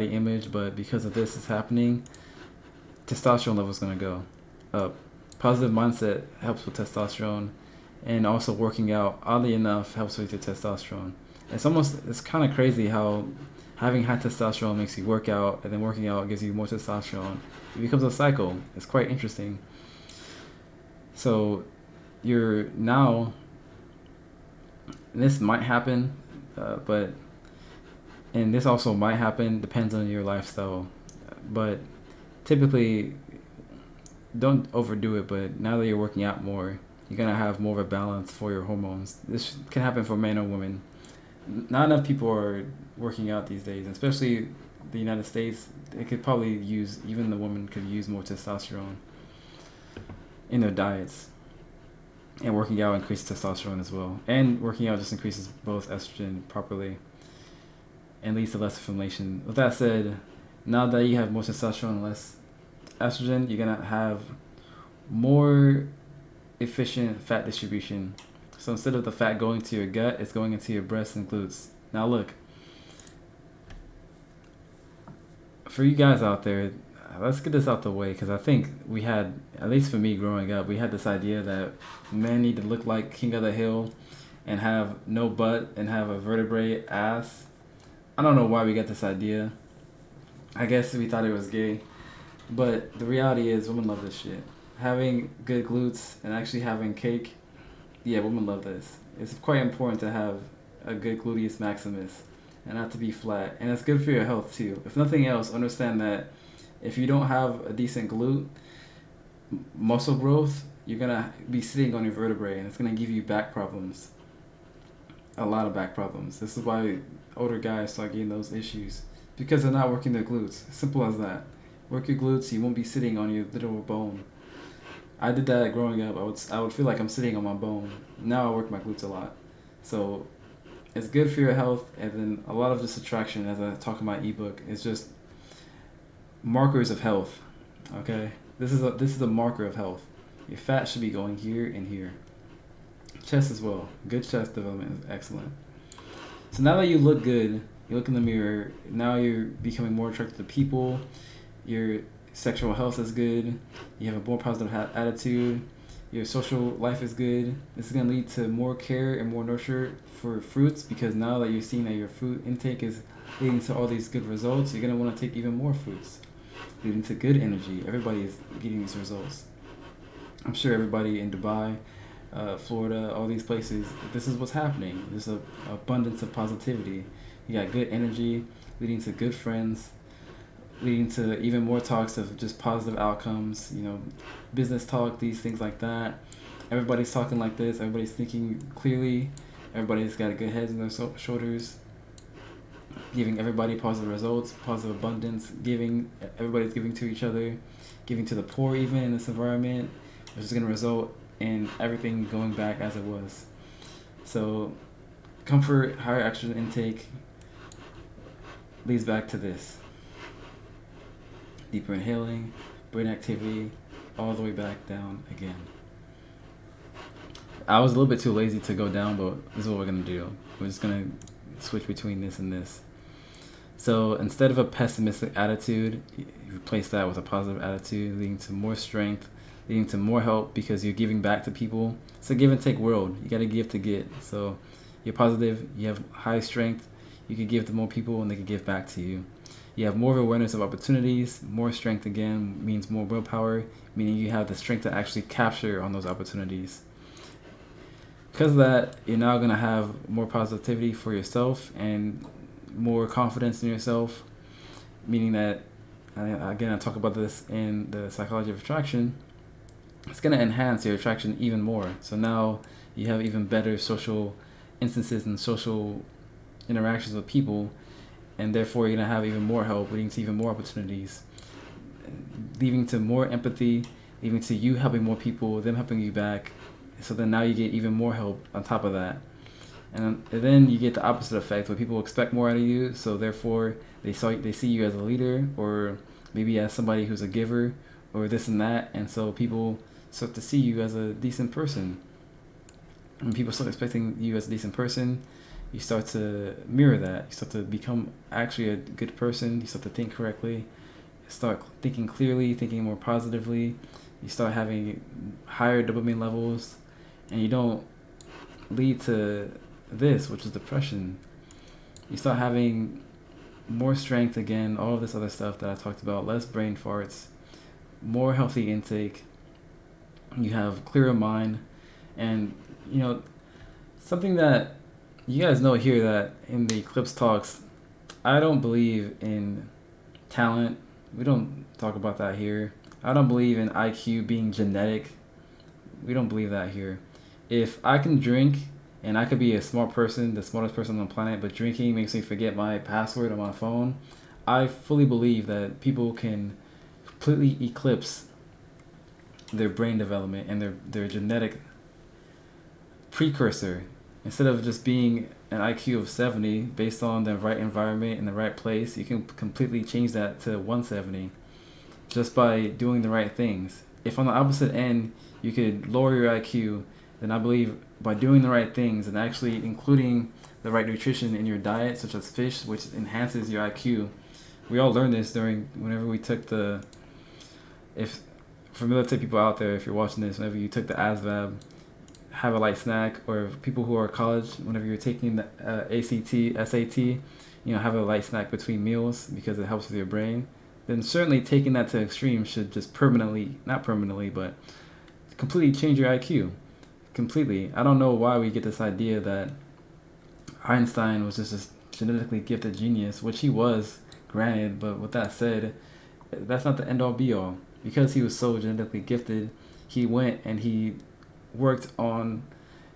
image, but because of this is happening, testosterone level is going to go up. Positive mindset helps with testosterone, and also working out, oddly enough, helps with your testosterone. It's kind of crazy how having high testosterone makes you work out, and then working out gives you more testosterone. It becomes a cycle. It's quite interesting. So you're now, this might happen, and this also might happen, depends on your lifestyle, but typically don't overdo it. But now that you're working out more, you're going to have more of a balance for your hormones. This can happen for men or women. Not enough people are working out these days, especially the United States. It could probably use, even the women could use more testosterone in their diets. And working out increases testosterone as well. And working out just increases both estrogen properly. and leads to less inflammation. With that said, now that you have more testosterone and less estrogen, you're gonna have more efficient fat distribution. So instead of the fat going to your gut, it's going into your breasts and glutes. Now look, for you guys out there, let's get this out the way, because I think we had, at least for me growing up, we had this idea that men need to look like King of the Hill and have no butt and have a vertebrae ass. I don't know why we got this idea. I guess we thought it was gay. But the reality is women love this shit. Having good glutes and actually having cake, yeah, women love this. It's quite important to have a good gluteus maximus and not to be flat. And it's good for your health too. If nothing else, understand that if you don't have a decent glute muscle growth, you're gonna be sitting on your vertebrae and it's gonna give you back problems. A lot of back problems. This is why older guys start getting those issues, because they're not working their glutes. Simple as that. Work your glutes, you won't be sitting on your literal bone. I did that growing up. I would feel like I'm sitting on my bone. Now I work my glutes a lot. So it's good for your health. And then a lot of this attraction, as I talk in my ebook, is just markers of health. Okay? This is a marker of health. Your fat should be going here and here. Chest as well. Good chest development is excellent. So now that you look good, you look in the mirror, now you're becoming more attracted to people, your sexual health is good, you have a more positive attitude, your social life is good. This is going to lead to more care and more nurture for fruits, because now that you're seeing that your fruit intake is leading to all these good results, you're going to want to take even more fruits, leading to good energy. Everybody is getting these results. I'm sure everybody in Dubai, Florida, all these places, this is what's happening. There's an abundance of positivity. You got good energy, leading to good friends, leading to even more talks of just positive outcomes, business talk, these things like that. Everybody's talking like this, everybody's thinking clearly, everybody's got a good head in their shoulders, giving everybody positive results, positive abundance, everybody's giving to each other, giving to the poor even in this environment, which is going to result in everything going back as it was. So comfort, higher estrogen intake leads back to this. Deeper inhaling, brain activity, all the way back down again. I was a little bit too lazy to go down, but this is what we're going to do. We're just going to switch between this and this. So instead of a pessimistic attitude, you replace that with a positive attitude, leading to more strength, leading to more help, because you're giving back to people. It's a give and take world. You got to give to get. So you're positive, you have high strength, you can give to more people and they can give back to you. You have more awareness of opportunities. More strength again means more willpower, meaning you have the strength to actually capture on those opportunities. Because of that, you're now going to have more positivity for yourself and more confidence in yourself, meaning that, again, I talk about this in the psychology of attraction, it's going to enhance your attraction even more. So now you have even better social instances and social interactions with people, and therefore you're going to have even more help, leading to even more opportunities, leading to more empathy, leading to you helping more people, them helping you back. So then now you get even more help on top of that. And then you get the opposite effect where people expect more out of you, so therefore they see you as a leader, or maybe as somebody who's a giver, or this and that, and so people start to see you as a decent person. When people start expecting you as a decent person, you start to mirror that. You start to become actually a good person. You start to think correctly. You start thinking clearly, thinking more positively. You start having higher dopamine levels, and you don't lead to this, which is depression. You start having more strength again, all of this other stuff that I talked about, less brain farts, more healthy intake. You have clearer mind, and something that you guys know here, that in the Eclipse talks, I don't believe in talent. We don't talk about that here. I don't believe in IQ being genetic. We don't believe that here. If I can drink and I could be a smart person, the smartest person on the planet, but drinking makes me forget my password on my phone, I fully believe that people can completely eclipse their brain development and their genetic precursor Instead of just being an IQ of 70 based on the right environment in the right place, you can completely change that to 170 just by doing the right things. If on the opposite end you could lower your IQ, then I believe by doing the right things and actually including the right nutrition in your diet, such as fish, which enhances your IQ. We all learned this during whenever we took if for military people out there, if you're watching this, whenever you took the ASVAB, have a light snack, or people who are at college, whenever you're taking the ACT, SAT, have a light snack between meals because it helps with your brain. Then certainly taking that to extreme should just not permanently, but completely change your IQ. Completely. I don't know why we get this idea that Einstein was just a genetically gifted genius, which he was, granted, but with that said, that's not the end all be all. Because he was so genetically gifted, he went and he worked on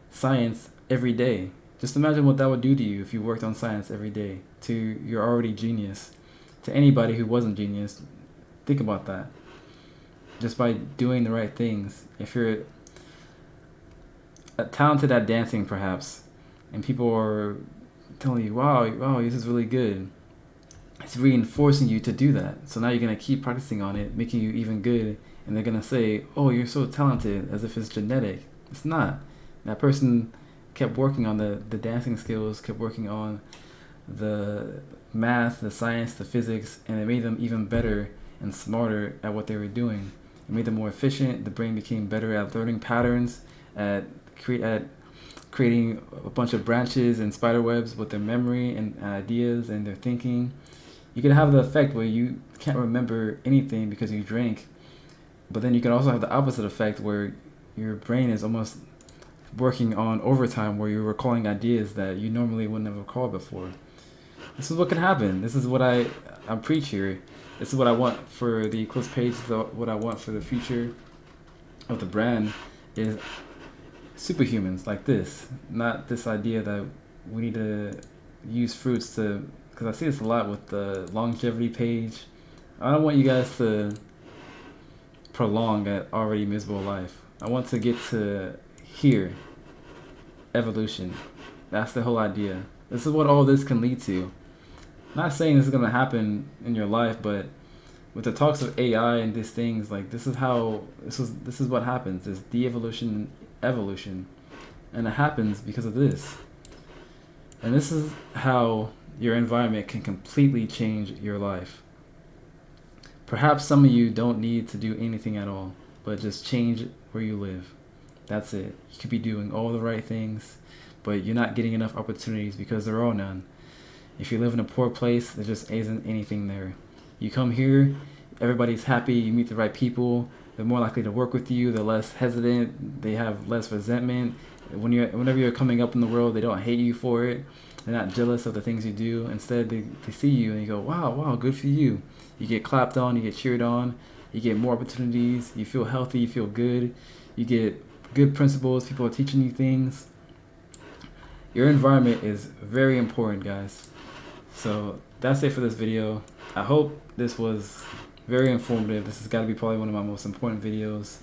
science every day. Just imagine what that would do to you if you worked on science every day to your already genius. To anybody who wasn't genius, think about that. Just by doing the right things. If you're talented at dancing, perhaps, and people are telling you, wow, this is really good, it's reinforcing you to do that. So now you're going to keep practicing on it, making you even good, and they're going to say, oh, you're so talented, as if it's genetic. It's not. That person kept working on the dancing skills, kept working on the math, the science, the physics, and it made them even better and smarter at what they were doing. It made them more efficient. The brain became better at learning patterns, at creating a bunch of branches and spider webs with their memory and ideas and their thinking. You could have the effect where you can't remember anything because you drank, but then you can also have the opposite effect where your brain is almost working on overtime, where you're recalling ideas that you normally wouldn't have recalled before. This is what can happen. This is what I preach here. This is what I want for the Eclipse page. What I want for the future of the brand is superhumans like this. Not this idea that we need to use fruits to, because I see this a lot with the longevity page. I don't want you guys to prolong an already miserable life. I want to get to here. Evolution. That's the whole idea. This is what all this can lead to. I'm not saying this is gonna happen in your life, but with the talks of AI and these things, like this is what happens. It's de-evolution, evolution, and it happens because of this. And this is how your environment can completely change your life. Perhaps some of you don't need to do anything at all, but just change where you live. That's it. You could be doing all the right things, but you're not getting enough opportunities because there are none. If you live in a poor place, there just isn't anything there. You come here, everybody's happy, you meet the right people, they're more likely to work with you, they're less hesitant, they have less resentment. Whenever you're coming up in the world, they don't hate you for it. They're not jealous of the things you do. Instead, they see you and you go, wow, good for you. You get clapped on, you get cheered on, you get more opportunities, you feel healthy, you feel good, you get good principles, people are teaching you things. Your environment is very important, guys. So that's it for this video. I hope this was very informative. This has got to be probably one of my most important videos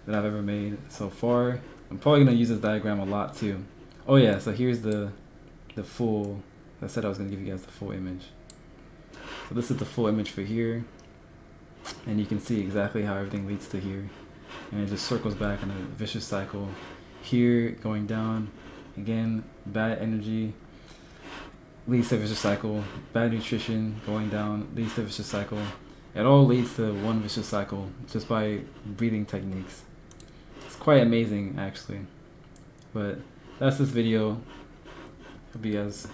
that I've ever made so far. I'm probably going to use this diagram a lot too. Oh yeah, so here's the full, I said I was going to give you guys the full image. So this is the full image for here. And you can see exactly how everything leads to here. And it just circles back in a vicious cycle. Here, going down, again, bad energy leads to a vicious cycle. Bad nutrition, going down, leads to a vicious cycle. It all leads to one vicious cycle just by breathing techniques. It's quite amazing, actually. But that's this video. Hope you guys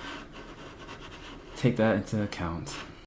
take that into account.